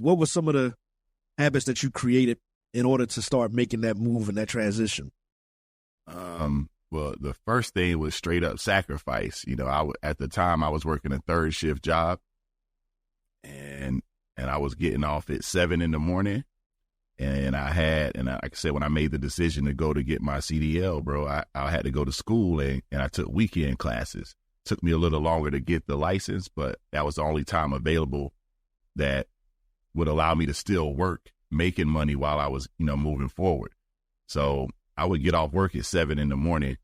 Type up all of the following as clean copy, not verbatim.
What were some of the habits that you created in order to start making that move and that transition? Well, the first thing was straight up sacrifice. You know, at the time I was working a third shift job, and I was getting off at 7 a.m. And like I said, when I made the decision to go to get my CDL, bro, I had to go to school and I took weekend classes. Took me a little longer to get the license, but that was the only time available that would allow me to still work, making money while I was, moving forward. So I would get off work at 7 a.m.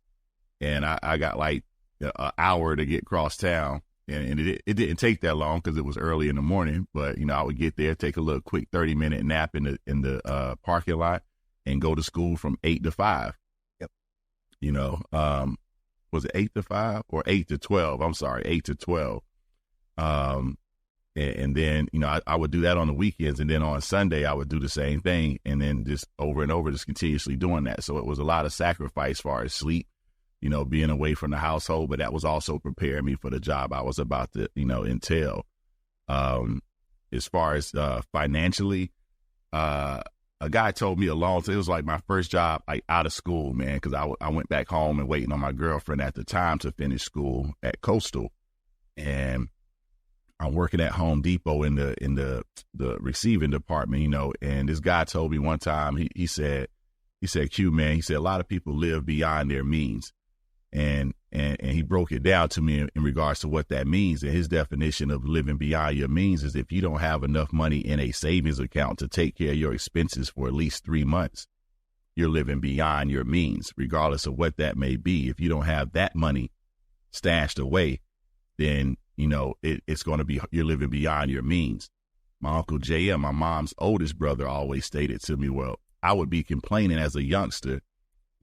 and I got like an hour to get across town. And it didn't take that long because it was early in the morning. But, I would get there, take a little quick 30-minute nap in the parking lot and go to school from 8 to 5. Yep. Was it 8 to 5 or 8 to 12? I'm sorry, 8 to 12. And then, I would do that on the weekends. And then on Sunday, I would do the same thing. And then just over and over, just continuously doing that. So it was a lot of sacrifice as far as sleep, being away from the household. But that was also preparing me for the job I was about to, entail. As far as financially, a guy told me it was like my first job, like out of school, man, because I went back home and waiting on my girlfriend at the time to finish school at Coastal. And I'm working at Home Depot in the receiving department, and this guy told me one time, he said, Q, man, he said, a lot of people live beyond their means. And he broke it down to me in regards to what that means. And his definition of living beyond your means is if you don't have enough money in a savings account to take care of your expenses for at least 3 months, you're living beyond your means, regardless of what that may be. If you don't have that money stashed away, then it's going to be, you're living beyond your means. My Uncle J.M., my mom's oldest brother, always stated to me, well, I would be complaining as a youngster,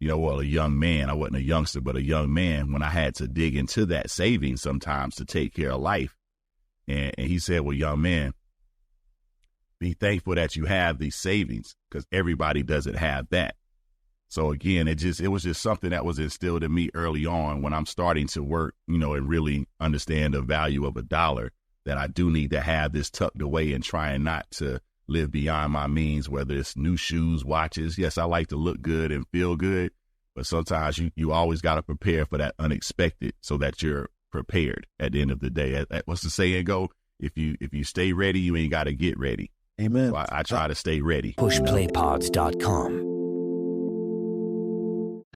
a young man. I wasn't a youngster, but a young man when I had to dig into that savings sometimes to take care of life. And he said, well, young man, be thankful that you have these savings because everybody doesn't have that. So again, it was just something that was instilled in me early on when I'm starting to work, and really understand the value of a dollar, that I do need to have this tucked away and trying not to live beyond my means, whether it's new shoes, watches. Yes, I like to look good and feel good, but sometimes you always got to prepare for that unexpected so that you're prepared at the end of the day. What's the saying go? If you stay ready, you ain't got to get ready. Amen. So I try to stay ready. Pushplaypods.com